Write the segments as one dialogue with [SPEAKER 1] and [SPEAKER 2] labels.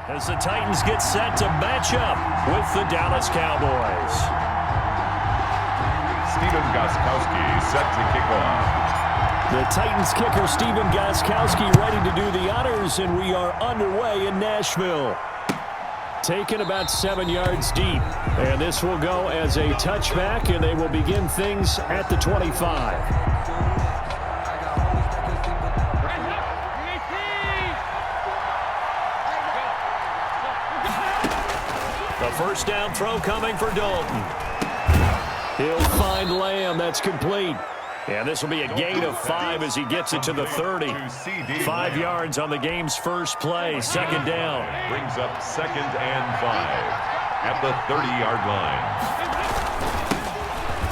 [SPEAKER 1] as the Titans get set to match up with the Dallas Cowboys.
[SPEAKER 2] Stephen Gostkowski set to kick off.
[SPEAKER 1] The Titans kicker Stephen Gostkowski ready to do the honors, and we are underway in Nashville. Taken about 7 yards deep, and this will go as a touchback, and they will begin things at the 25. The first down throw coming for Dalton. He'll find Lamb. That's complete. And this will be a gain of 5 as he gets it to the 30. 5 yards on the game's first play. Second down.
[SPEAKER 2] Brings up 2nd and 5 at the 30-yard line.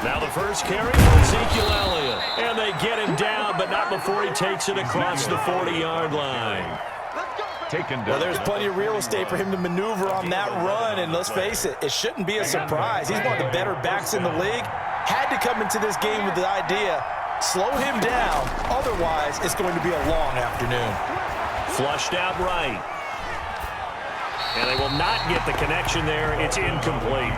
[SPEAKER 1] Now the first carry for Ezekiel Elliott. And they get him down, but not before he takes it across the 40-yard line.
[SPEAKER 3] Well, there's plenty of real estate for him to maneuver on that run, and let's face it, it shouldn't be a surprise. He's one of the better backs in the league. Had to come into this game with the idea, slow him down, otherwise it's going to be a long afternoon.
[SPEAKER 1] Flushed out right. And they will not get the connection there. It's incomplete.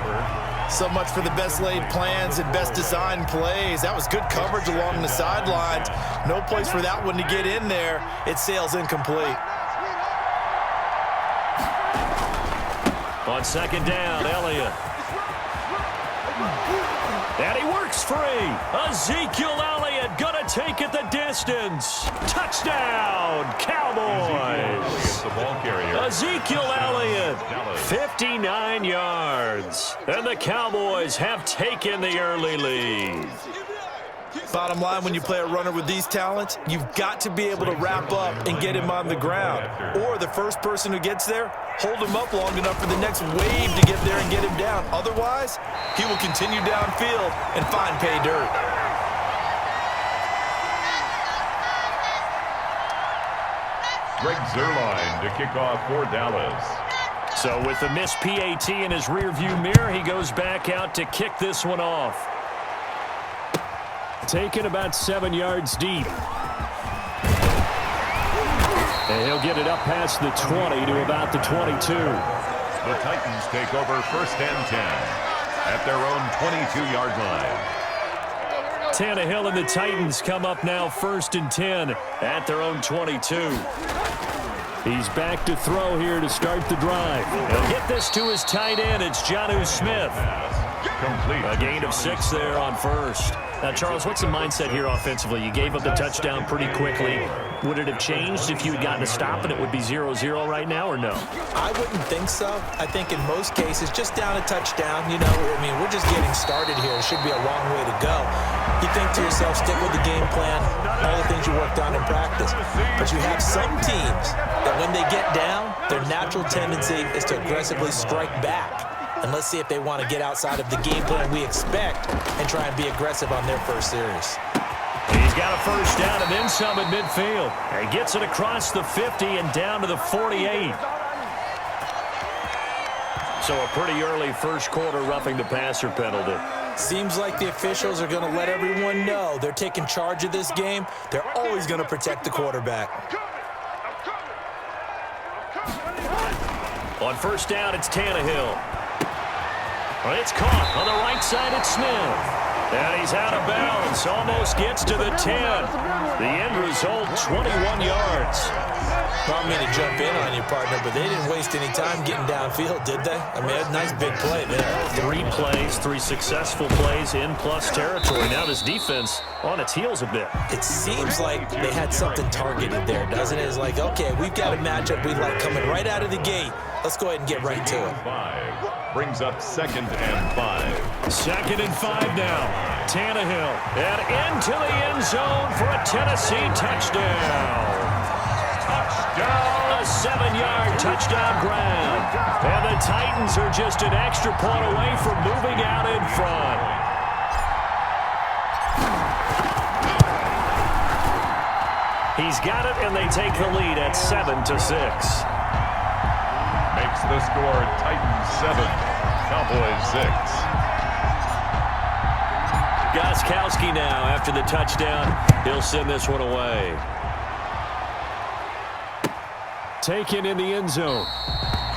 [SPEAKER 3] So much for the best laid plans and best designed plays. That was good coverage along the sidelines. No place for that one to get in there. It sails incomplete.
[SPEAKER 1] On second down, Elliott. And he works free. Ezekiel Elliott gonna take it the distance. Touchdown, Cowboys.
[SPEAKER 2] The ball carrier.
[SPEAKER 1] Ezekiel Elliott, 59 yards. And the Cowboys have taken the early lead.
[SPEAKER 3] Bottom line, when you play a runner with these talents, you've got to be able to wrap up and get him on the ground. Or the first person who gets there, hold him up long enough for the next wave to get there and get him down. Otherwise, he will continue downfield and find pay dirt.
[SPEAKER 2] Greg Zuerlein to kick off for Dallas.
[SPEAKER 1] So with the missed PAT in his rearview mirror, he goes back out to kick this one off. Taken about 7 yards deep. And he'll get it up past the 20 to about the 22.
[SPEAKER 2] The Titans take over 1st and 10 at their own 22-yard line.
[SPEAKER 1] Tannehill and the Titans come up now 1st and 10 at their own 22. He's back to throw here to start the drive. He'll get this to his tight end. It's Jonnu Smith.
[SPEAKER 2] Complete.
[SPEAKER 1] A gain of 6 there on first. Now, Charles, what's the mindset here offensively? You gave up the touchdown pretty quickly. Would it have changed if you had gotten a stop and it would be 0-0 right now, or no?
[SPEAKER 3] I wouldn't think so. I think in most cases, just down a touchdown, you know, I mean, we're just getting started here. It should be a long way to go. You think to yourself, stick with the game plan, all the things you worked on in practice. But you have some teams that when they get down, their natural tendency is to aggressively strike back. And let's see if they want to get outside of the game plan we expect and try and be aggressive on their first series.
[SPEAKER 1] He's got a first down and then some at midfield. And he gets it across the 50 and down to the 48. So a pretty early first quarter roughing the passer penalty.
[SPEAKER 3] Seems like the officials are going to let everyone know they're taking charge of this game. They're always going to protect the quarterback.
[SPEAKER 1] On first down, it's Tannehill. Well, it's caught on the right side. It's Smith. And he's out of bounds. Almost gets to the 10. The end result, 21 yards.
[SPEAKER 3] I don't mean to jump in on you, partner, but they didn't waste any time getting downfield, did they? I mean, a nice big play there.
[SPEAKER 1] 3 plays, 3 successful plays in plus territory. Now this defense on its heels a bit.
[SPEAKER 3] It seems like they had something targeted there, doesn't it? It's like, okay, we've got a matchup we like coming right out of the gate. Let's go ahead and get right to it.
[SPEAKER 2] 5 brings up 2nd and 5.
[SPEAKER 1] 2nd and 5 now. Tannehill and into the end zone for a Tennessee touchdown. A 7-yard touchdown grab. And the Titans are just an extra point away from moving out in front. He's got it, and they take the lead at 7-6.
[SPEAKER 2] Makes the score Titans 7, Cowboys 6.
[SPEAKER 1] Gostkowski now after the touchdown. He'll send this one away. Taken in the end zone.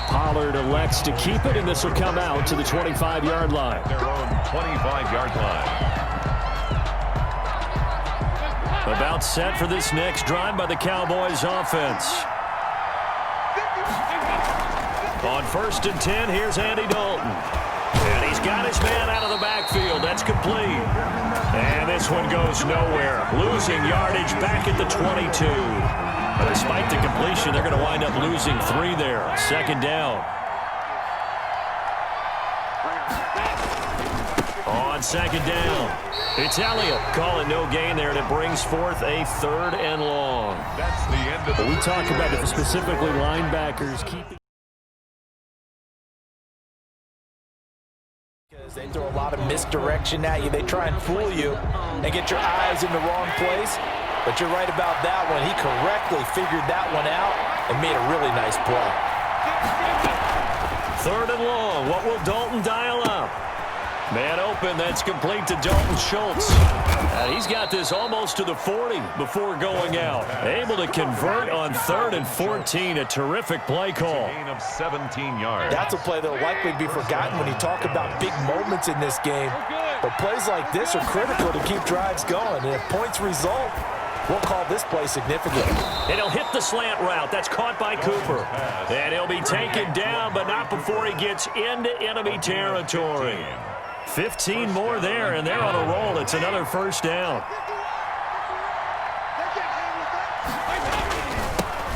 [SPEAKER 1] Pollard elects to keep it, and this will come out to the 25-yard line.
[SPEAKER 2] Their own 25-yard line.
[SPEAKER 1] About set for this next drive by the Cowboys offense. On 1st and 10, here's Andy Dalton. And he's got his man out of the backfield. That's complete. And this one goes nowhere. Losing yardage back at the 22. But despite the completion, they're going to wind up losing 3 there. 2nd down. On 2nd down, it's Elliott calling no gain there, and it brings forth a 3rd and long.
[SPEAKER 2] That's the end of the...
[SPEAKER 1] We talk about it, specifically linebackers keeping...
[SPEAKER 3] Because they throw a lot of misdirection at you. They try and fool you and get your eyes in the wrong place. But you're right about that one. He correctly figured that one out and made a really nice play.
[SPEAKER 1] 3rd and long. What will Dalton dial up? Man open, that's complete to Dalton Schultz. And he's got this almost to the 40 before going out. Able to convert on 3rd and 14. A terrific play call.
[SPEAKER 2] Gain of 17 yards.
[SPEAKER 3] That's a play that will likely be forgotten when you talk about big moments in this game. But plays like this are critical to keep drives going. And if points result, we'll call this play significant.
[SPEAKER 1] And he'll hit the slant route. That's caught by Cooper. And he'll be taken down, but not before he gets into enemy territory. 15 more there, and they're on a roll. It's another 1st down.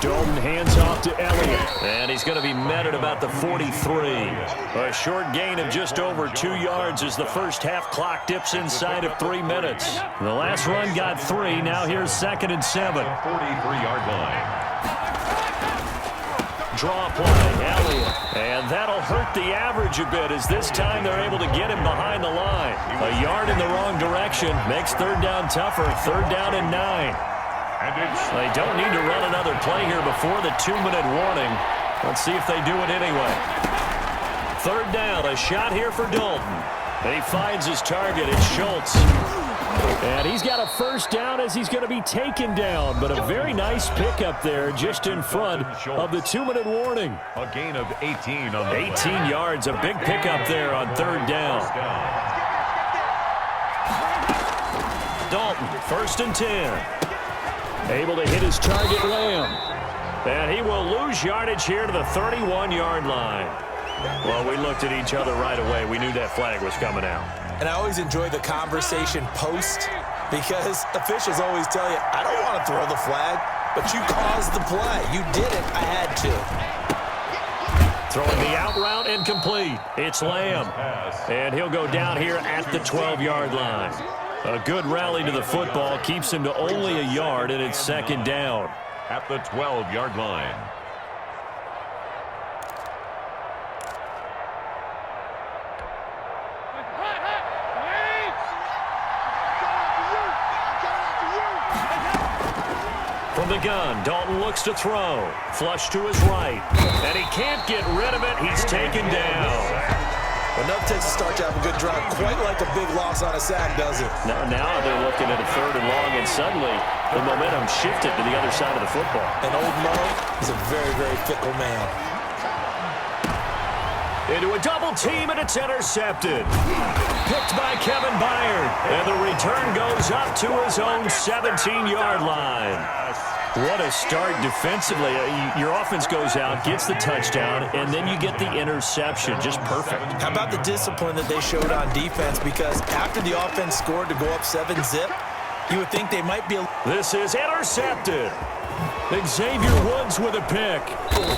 [SPEAKER 1] Dalton hands off to Elliott, and he's going to be met at about the 43. A short gain of just over 2 yards as the first half clock dips inside of 3 minutes. The last run got 3. Now here's 2nd and 7.
[SPEAKER 2] 43-yard line.
[SPEAKER 1] Draw play, Elliott. And that'll hurt the average a bit as this time they're able to get him behind the line. A yard in the wrong direction makes 3rd down tougher. 3rd down and 9. They don't need to run another play here before the 2-minute warning. Let's see if they do it anyway. 3rd down, a shot here for Dalton. And he finds his target. It's Schultz. And he's got a 1st down as he's going to be taken down. But a very nice pickup there just in front of the 2-minute warning.
[SPEAKER 2] A gain of 18 on the
[SPEAKER 1] 18 yards, a big pickup there on 3rd down. Dalton, 1st and 10. Able to hit his target, Lamb. And he will lose yardage here to the 31-yard line. Well, we looked at each other right away. We knew that flag was coming out.
[SPEAKER 3] And I always enjoy the conversation post because officials always tell you, I don't want to throw the flag, but you caused the play. You did it. I had to.
[SPEAKER 1] Throwing the out route incomplete. It's Lamb. And he'll go down here at the 12-yard line. A good rally to the football keeps him to only a yard, and it's 2nd down.
[SPEAKER 2] At the 12-yard line.
[SPEAKER 1] From the gun, Dalton looks to throw. Flush to his right. And he can't get rid of it. He's taken down.
[SPEAKER 3] Enough takes a start to have a good drive, quite like a big loss on a sack, does it?
[SPEAKER 1] Now they're looking at a 3rd and long, and suddenly the momentum shifted to the other side of the football.
[SPEAKER 3] And old Mo is a very, very fickle man.
[SPEAKER 1] Into a double team, and it's intercepted. Picked by Kevin Byard. And the return goes up to his own 17-yard line. What a start defensively. Your offense goes out, gets the touchdown, and then you get the interception. Just perfect.
[SPEAKER 3] How about the discipline that they showed on defense? Because after the offense scored to go up 7-zip, you would think they might be...
[SPEAKER 1] This is intercepted. Xavier Woods with a pick.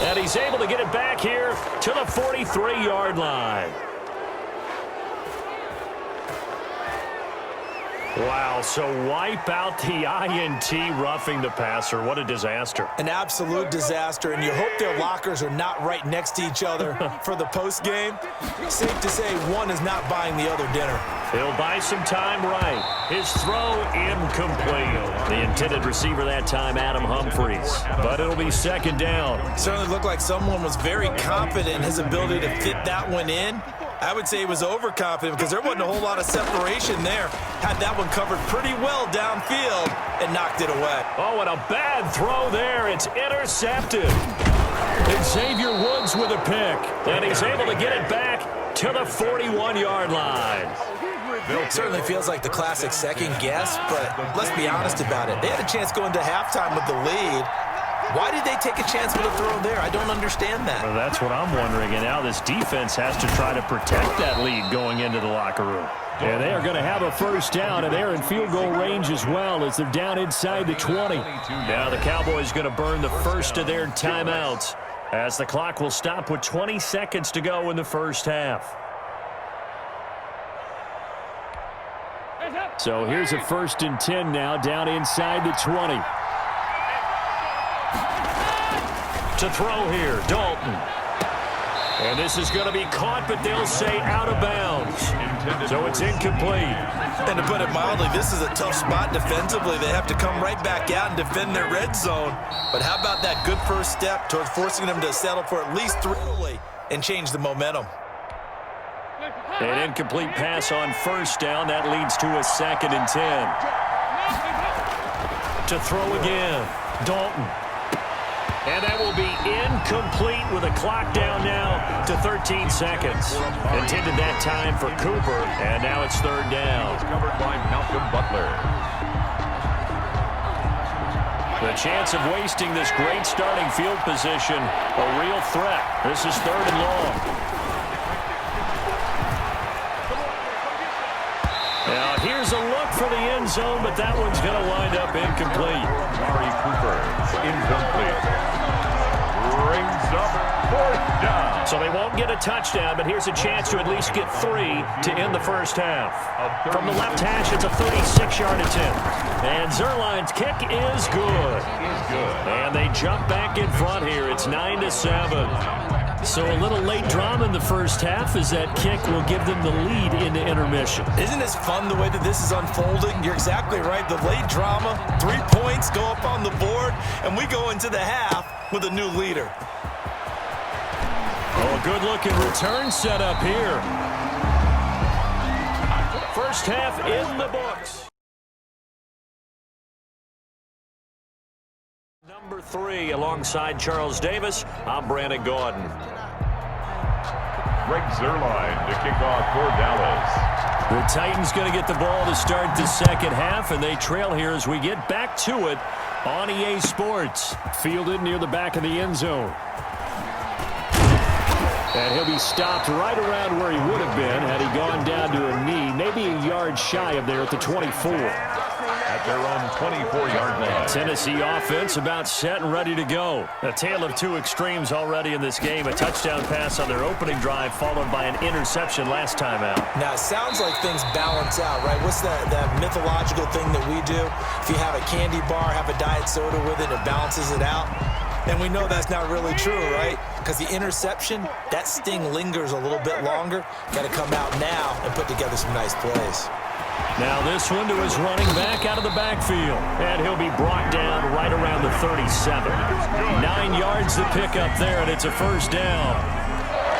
[SPEAKER 1] And he's able to get it back here to the 43-yard line. Wow, so wipe out the INT roughing the passer. What a disaster.
[SPEAKER 3] An absolute disaster, and you hope their lockers are not right next to each other for the postgame. Safe to say one is not buying the other dinner.
[SPEAKER 1] He'll buy some time right. His throw incomplete. The intended receiver that time, Adam Humphries. But it'll be 2nd down.
[SPEAKER 3] Certainly looked like someone was very confident in his ability to fit that one in. I would say he was overconfident because there wasn't a whole lot of separation there. Had that one covered pretty well downfield and knocked it away.
[SPEAKER 1] Oh, and a bad throw there. It's intercepted. And Xavier Woods with a pick. And he's able to get it back to the 41-yard line.
[SPEAKER 3] It certainly feels like the classic second guess, but let's be honest about it. They had a chance going to halftime with the lead. Why did they take a chance with a throw there? I don't understand that.
[SPEAKER 1] Well, that's what I'm wondering. And now this defense has to try to protect that lead going into the locker room. And they are going to have a first down, and they're in field goal range as well as they're down inside the 20. Now the Cowboys going to burn the first of their timeouts as the clock will stop with 20 seconds to go in the first half. So here's a 1st and 10 now down inside the 20. To throw here, Dalton. And this is going to be caught, but they'll say out of bounds. So it's incomplete.
[SPEAKER 3] And to put it mildly, this is a tough spot defensively. They have to come right back out and defend their red zone. But how about that good first step towards forcing them to settle for at least 3 and change the momentum?
[SPEAKER 1] An incomplete pass on first down. That leads to a 2nd and 10. To throw again, Dalton. And that will be incomplete with a clock down now to 13 seconds. Intended that time for Cooper, and now it's 3rd down.
[SPEAKER 2] Covered by Malcolm Butler.
[SPEAKER 1] The chance of wasting this great starting field position, a real threat. This is 3rd and long. Now here's a look for the end zone, but that one's going to wind up incomplete.
[SPEAKER 2] Mari Cooper, incomplete. Brings up 4th down.
[SPEAKER 1] So they won't get a touchdown, but here's a chance to at least get 3 to end the first half. From the left hash, it's a 36-yard attempt. And Zerline's kick is good. And they jump back in front here. It's 9-7. So a little late drama in the first half as that kick will give them the lead into intermission.
[SPEAKER 3] Isn't this fun the way that this is unfolding? You're exactly right. The late drama, 3 points go up on the board, and we go into the half with a new leader.
[SPEAKER 1] Oh, a good-looking return set up here. First half in the books. Number 3 alongside Charles Davis. I'm Brandon Gordon.
[SPEAKER 2] Greg Zerline to kick off for Dallas.
[SPEAKER 1] The Titans going to get the ball to start the second half, and they trail here as we get back to it on EA Sports. Fielded near the back of the end zone. And he'll be stopped right around where he would have been had he gone down to a knee, maybe a yard shy of there at the 24.
[SPEAKER 2] At their own 24-yard line.
[SPEAKER 1] Tennessee offense about set and ready to go. A tale of 2 extremes already in this game. A touchdown pass on their opening drive followed by an interception last time out.
[SPEAKER 3] Now, it sounds like things balance out, right? What's that mythological thing that we do? If you have a candy bar, have a diet soda with it, it balances it out. And we know that's not really true, right? Because the interception, that sting lingers a little bit longer. Got to come out now and put together some nice plays.
[SPEAKER 1] Now this one to his running back out of the backfield. And he'll be brought down right around the 37. 9 yards to pick up there, and it's a first down.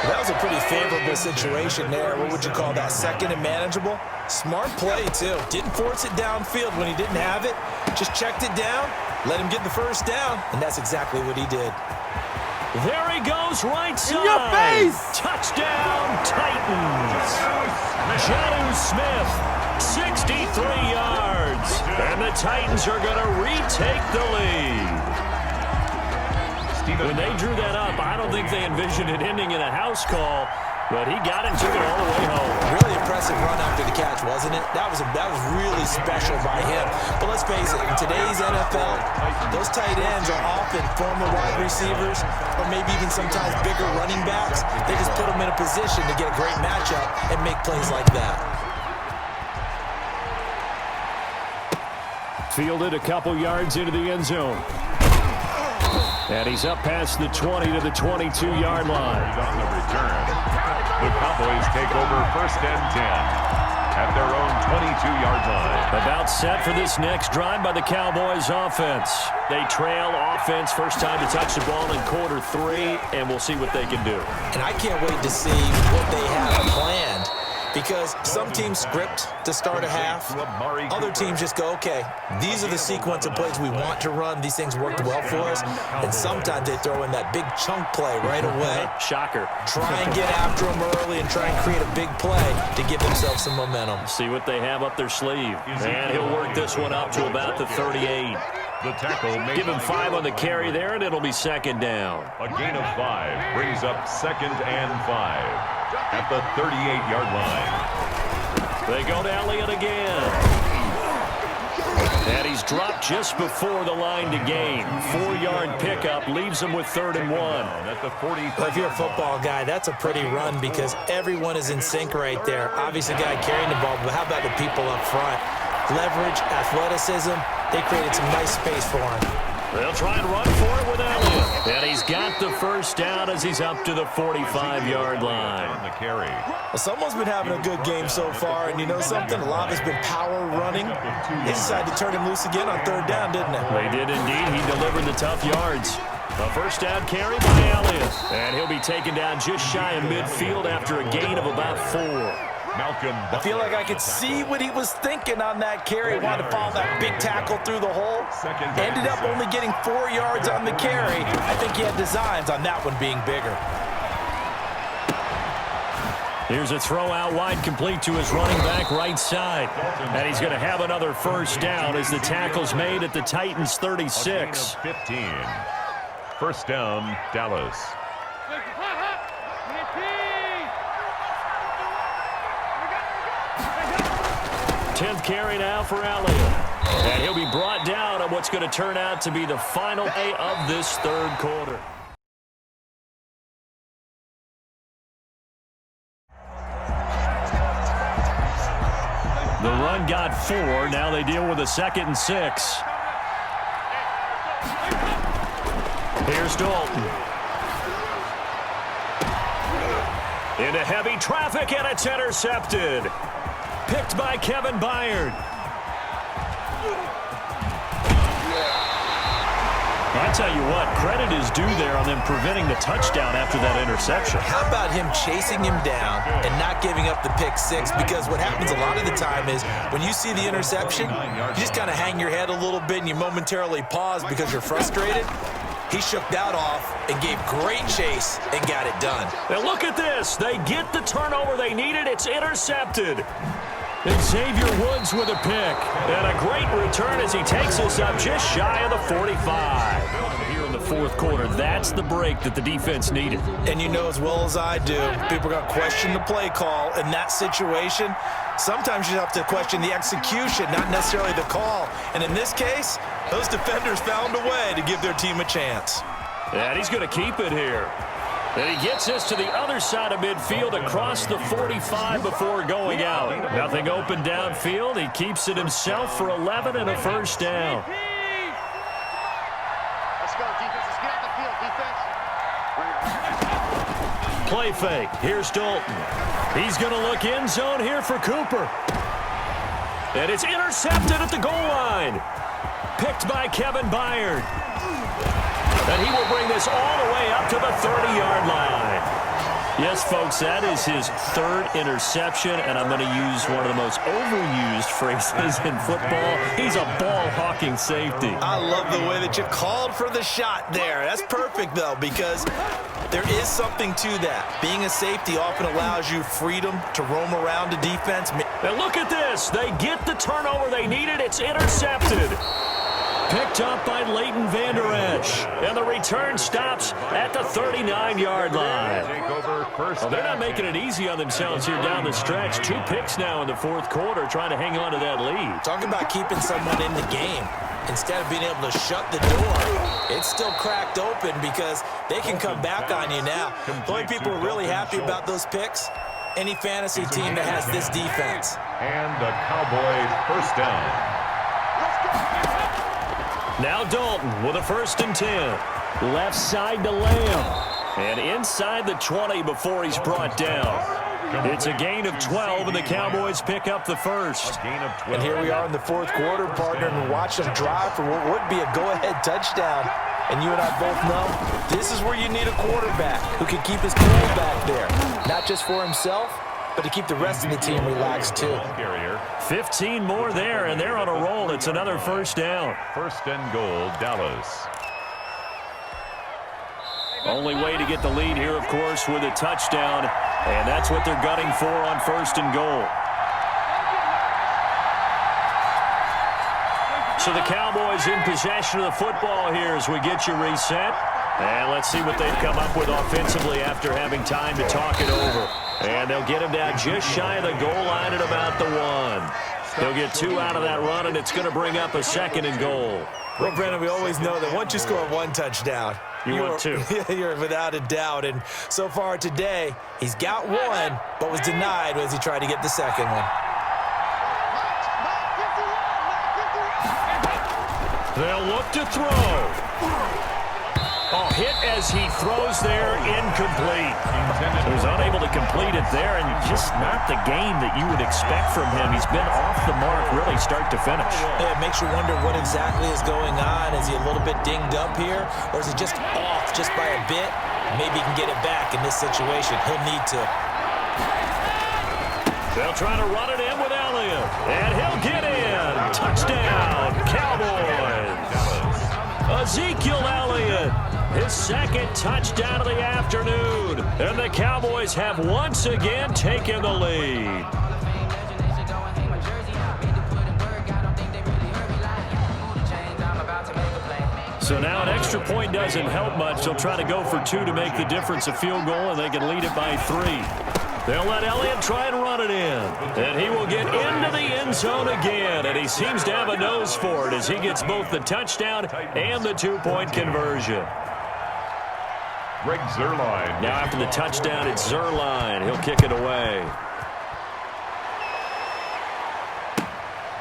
[SPEAKER 3] That was a pretty favorable situation there. What would you call that? 2nd and manageable? Smart play, too. Didn't force it downfield when he didn't have it. Just checked it down, let him get the first down, and that's exactly what he did.
[SPEAKER 1] There he goes, right side.
[SPEAKER 4] In your face!
[SPEAKER 1] Touchdown, Titans. Jonnu Smith, 63 yards. And the Titans are going to retake the lead. When they drew that up, I don't think they envisioned it ending in a house call, but he got it and took it all the way home.
[SPEAKER 3] Really impressive run after the catch, wasn't it? That was really special by him. But let's face it, in today's NFL, those tight ends are often former wide receivers or maybe even sometimes bigger running backs. They just put them in a position to get a great matchup and make plays like that.
[SPEAKER 1] Fielded a couple yards into the end zone. And he's up past the 20 to the 22-yard line.
[SPEAKER 2] On the return, the Cowboys take over 1st and 10 at their own 22-yard line.
[SPEAKER 1] About set for this next drive by the Cowboys offense. They trail offense, first time to touch the ball in quarter 3, and we'll see what they can do.
[SPEAKER 3] And I can't wait to see what they have planned, because some teams script to start a half. Other teams just go, okay, these are the sequence of plays we want to run. These things worked well for us. And sometimes they throw in that big chunk play right away.
[SPEAKER 1] Shocker.
[SPEAKER 3] Try and get after them early and try and create a big play to give themselves some momentum.
[SPEAKER 1] See what they have up their sleeve. And he'll work this one up to about the 38.
[SPEAKER 2] The tackle made.
[SPEAKER 1] Give him 5 on the carry there, and it'll be second down.
[SPEAKER 2] A gain of 5 brings up 2nd and 5 at the 38-yard line.
[SPEAKER 1] They go to Elliott again. And he's dropped just before the line to gain. 4-yard pickup leaves him with 3rd and 1.
[SPEAKER 2] At the 40.
[SPEAKER 3] Well, if you're a football guy, that's a pretty run because everyone is in sync right there. Obviously, the guy carrying the ball, but how about the people up front? Leverage, athleticism, they created some nice space for him.
[SPEAKER 1] They'll try and run for it with Elliott. And he's got the first down as he's up to the 45-yard line.
[SPEAKER 2] On the carry.
[SPEAKER 3] Well, someone's been having a good game so far, and you know something? A lot of it's been power running. They decided to turn him loose again on 3rd down, didn't they?
[SPEAKER 1] They did indeed. He delivered the tough yards. A first down carry by Elliott. And he'll be taken down just shy of midfield after a gain of about 4.
[SPEAKER 3] I feel like I could see what he was thinking on that carry. Wanted to follow that big tackle through the hole. Ended up only getting 4 yards on the carry. I think he had designs on that one being bigger.
[SPEAKER 1] Here's a throw out wide, complete to his running back right side. And he's going to have another first down as the tackle's made at the Titans' 36.
[SPEAKER 2] 15. First down, Dallas.
[SPEAKER 1] 10th carry now for Elliott. And he'll be brought down on what's going to turn out to be the final play of this 3rd quarter. The run got 4. Now they deal with a 2nd and 6. Here's Dalton. Into heavy traffic, and it's intercepted. Picked by Kevin Byard. I tell you what, credit is due there on them preventing the touchdown after that interception.
[SPEAKER 3] How about him chasing him down and not giving up the pick 6? Because what happens a lot of the time is when you see the interception, you just kind of hang your head a little bit and you momentarily pause because you're frustrated. He shook that off and gave great chase and got it done.
[SPEAKER 1] And look at this. They get the turnover they needed. It's intercepted. And Xavier Woods with a pick. And a great return as he takes us up just shy of the 45. Here in the 4th quarter, that's the break that the defense needed.
[SPEAKER 3] And you know as well as I do, people are going to question the play call in that situation. Sometimes you have to question the execution, not necessarily the call. And in this case, those defenders found a way to give their team a chance.
[SPEAKER 1] And he's going to keep it here. And he gets us to the other side of midfield across the 45 before going out. Nothing open downfield. He keeps it himself for 11 and a first down.
[SPEAKER 4] Let's go, defense. Let's get out the field, defense.
[SPEAKER 1] Play fake. Here's Dalton. He's going to look end zone here for Cooper. And it's intercepted at the goal line. Picked by Kevin Byard. And he will bring this all the way up to the 30-yard line. Yes, folks, that is his 3rd interception, and I'm going to use one of the most overused phrases in football. He's a ball-hawking safety.
[SPEAKER 3] I love the way that you called for the shot there. That's perfect, though, because there is something to that. Being a safety often allows you freedom to roam around the defense.
[SPEAKER 1] And look at this. They get the turnover they needed. It's intercepted. Picked up by Leighton Vander Esch. And the return stops at the 39-yard line. Well, they're not making it easy on themselves here down the stretch. 2 picks now in the 4th quarter, trying to hang on to that lead.
[SPEAKER 3] Talking about keeping someone in the game. Instead of being able to shut the door, it's still cracked open because they can come back on you now. The only people who are really happy about those picks, any fantasy team that has this defense.
[SPEAKER 2] And the Cowboys first down.
[SPEAKER 1] Now Dalton with a 1st and 10. Left side to Lamb. And inside the 20 before he's brought down. It's a gain of 12, and the Cowboys pick up the first.
[SPEAKER 2] A gain of 12.
[SPEAKER 3] And here we are in the fourth quarter, partner, and watch them drive for what would be a go-ahead touchdown. And you and I both know this is where you need a quarterback who can keep his cool back there. Not just for himself, but to keep the rest of the team relaxed too.
[SPEAKER 1] 15 more there, and they're on a roll. It's another first down.
[SPEAKER 2] First and goal, Dallas.
[SPEAKER 1] Only way to get the lead here, of course, with a touchdown, and that's what they're gunning for on first and goal. So the Cowboys in possession of the football here as we get you reset. And let's see what they've come up with offensively after having time to talk it over. And they'll get him down just shy of the goal line at about the 1. They'll get 2 out of that run, and it's going to bring up a second and goal.
[SPEAKER 3] Well, Brandon, we always know that once you score 1 touchdown,
[SPEAKER 1] you're 2.
[SPEAKER 3] You're without a doubt. And so far today, he's got 1, but was denied as he tried to get the second one.
[SPEAKER 1] They'll look to throw. Oh, hit as he throws there, incomplete. He was unable to complete it there, and just not the game that you would expect from him. He's been off the mark really start to finish.
[SPEAKER 3] Yeah, it makes you wonder what exactly is going on. Is he a little bit dinged up here, or is he just off just by a bit? Maybe he can get it back in this situation. He'll need to.
[SPEAKER 1] They'll try to run it in with Elliott, and he'll get in. Touchdown, Cowboys. Ezekiel Elliott, his second touchdown of the afternoon. And the Cowboys have once again taken the lead. So now an extra point doesn't help much. They'll try to go for 2 to make the difference a field goal, and they can lead it by 3. They'll let Elliott try and run it in. And he will get into the end zone again. And he seems to have a nose for it as he gets both the touchdown and the 2-point conversion.
[SPEAKER 2] Greg Zuerlein.
[SPEAKER 1] Now after the touchdown, it's Zuerlein. He'll kick it away.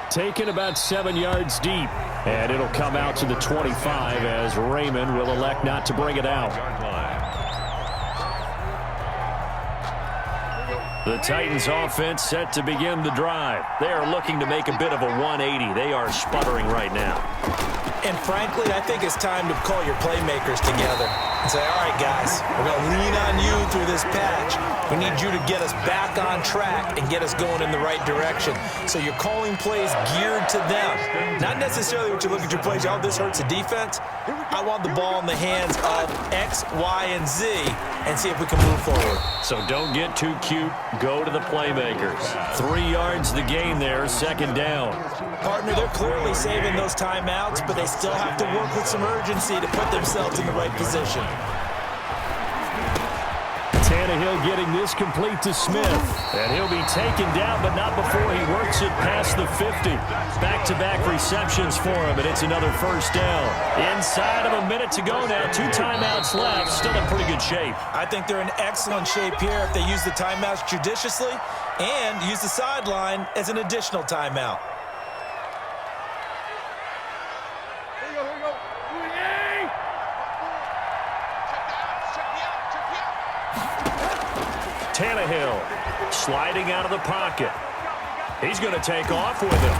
[SPEAKER 1] Taken about 7 yards deep. And it'll come out to the 25 as Raymond will elect not to bring it out. The Titans offense set to begin the drive. They are looking to make a bit of a 180. They are sputtering right now.
[SPEAKER 3] And frankly, I think it's time to call your playmakers together and say, all right, guys, we're going to lean on you through this patch. We need you to get us back on track and get us going in the right direction. So you're calling plays geared to them. Not necessarily what you look at your plays, oh, this hurts the defense. I want the ball in the hands of X, Y, and Z and see if we can move forward.
[SPEAKER 1] So don't get too cute. Go to the playmakers. 3 yards the gain there, second down.
[SPEAKER 3] Partner, they're clearly saving those timeouts, but they still have to work with some urgency to put themselves in the right position.
[SPEAKER 1] Tannehill getting this complete to Smith. And he'll be taken down, but not before he works it past the 50. Back-to-back receptions for him, and it's another first down. Inside of a minute to go now. 2 timeouts left. Still in pretty good shape.
[SPEAKER 3] I think they're in excellent shape here if they use the timeouts judiciously and use the sideline as an additional timeout.
[SPEAKER 1] Tannehill sliding out of the pocket. He's going to take off with him.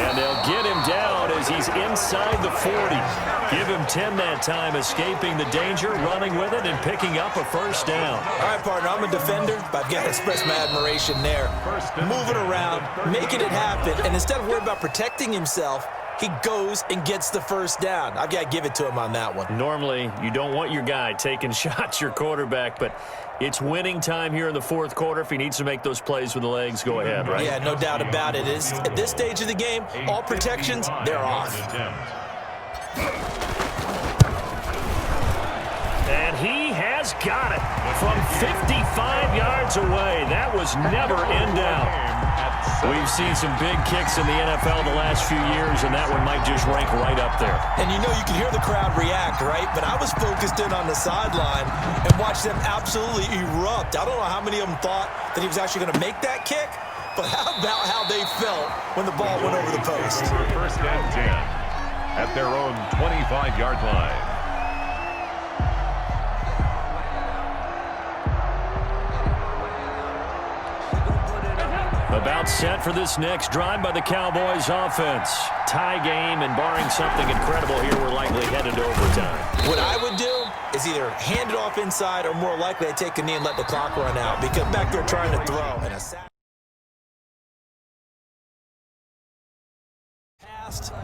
[SPEAKER 1] And they'll get him down as he's inside the 40. Give him 10 that time, escaping the danger, running with it, and picking up a first down.
[SPEAKER 3] All right, partner, I'm a defender, but I've got to express my admiration there. Moving around, making it happen, and instead of worrying about protecting himself, he goes and gets the first down. I've got to give it to him on that one.
[SPEAKER 1] Normally, you don't want your guy taking shots, your quarterback, but it's winning time here in the fourth quarter. If he needs to make those plays with the legs, go ahead, right?
[SPEAKER 3] Yeah, no doubt about it. At this stage of the game, all protections, they're off.
[SPEAKER 1] And he has got it from 55 yards away. That was never in doubt. We've seen some big kicks in the NFL the last few years, and that one might just rank right up there.
[SPEAKER 3] And you know you can hear the crowd react, right? But I was focused in on the sideline and watched them absolutely erupt. I don't know how many of them thought that he was actually going to make that kick, but how about how they felt when the ball went over the post?
[SPEAKER 2] First and 10 at their own 25-yard line.
[SPEAKER 1] About set for this next drive by the Cowboys offense. Tie game, and barring something incredible here, we're likely headed to overtime.
[SPEAKER 3] What I would do is either hand it off inside or more likely I take a knee and let the clock run out because back there trying to throw. And a sack.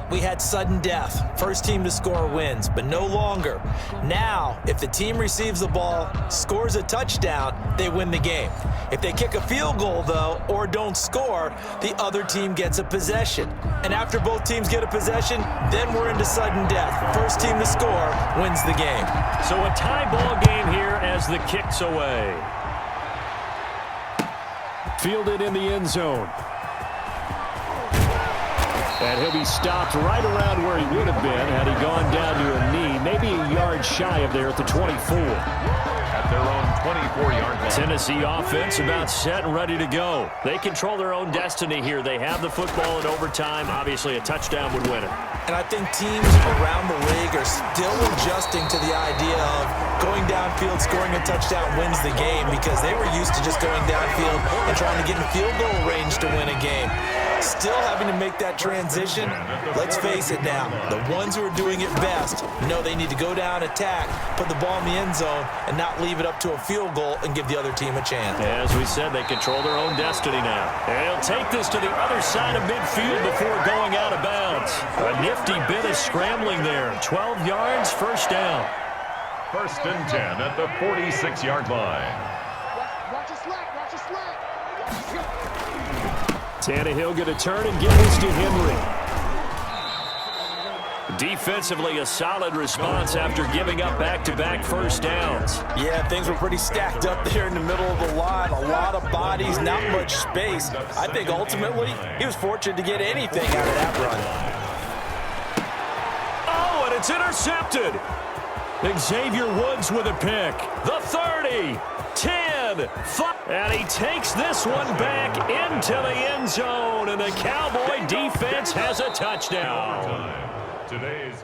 [SPEAKER 3] We had sudden death. First team to score wins, but no longer. Now, if the team receives the ball, scores a touchdown, they win the game. If they kick a field goal, though, or don't score, the other team gets a possession. And after both teams get a possession, then we're into sudden death. First team to score wins the game.
[SPEAKER 1] So a tie ball game here as the kick's away. Fielded in the end zone. And he'll be stopped right around where he would have been had he gone down to a knee, maybe a yard shy of there at the 24.
[SPEAKER 2] At their own 24-yard line.
[SPEAKER 1] Tennessee offense about set and ready to go. They control their own destiny here. They have the football in overtime. Obviously, a touchdown would win it.
[SPEAKER 3] And I think teams around the league are still adjusting to the idea of going downfield, scoring a touchdown wins the game because they were used to just going downfield and trying to get in field goal range to win a game. Still having to make that transition. Let's face it now, the ones who are doing it best know they need to go down, attack, put the ball in the end zone, and not leave it up to a field goal and give the other team a chance.
[SPEAKER 1] As we said, they control their own destiny now. And he'll take this to the other side of midfield before going out of bounds. A nifty bit of scrambling there. 12 yards, first down.
[SPEAKER 2] First and 10 at the 46-yard line.
[SPEAKER 4] Watch your slack, watch your slack.
[SPEAKER 1] Tannehill going to turn and give this to Henry. Defensively, a solid response after giving up back-to-back first downs.
[SPEAKER 3] Yeah, things were pretty stacked up there in the middle of the line. A lot of bodies, not much space. I think ultimately he was fortunate to get anything out of that run.
[SPEAKER 1] Oh, and it's intercepted. Xavier Woods with a pick. The 30, 10, 5. And he takes this one back into the end zone, and the Cowboy defense has a touchdown.
[SPEAKER 2] Today's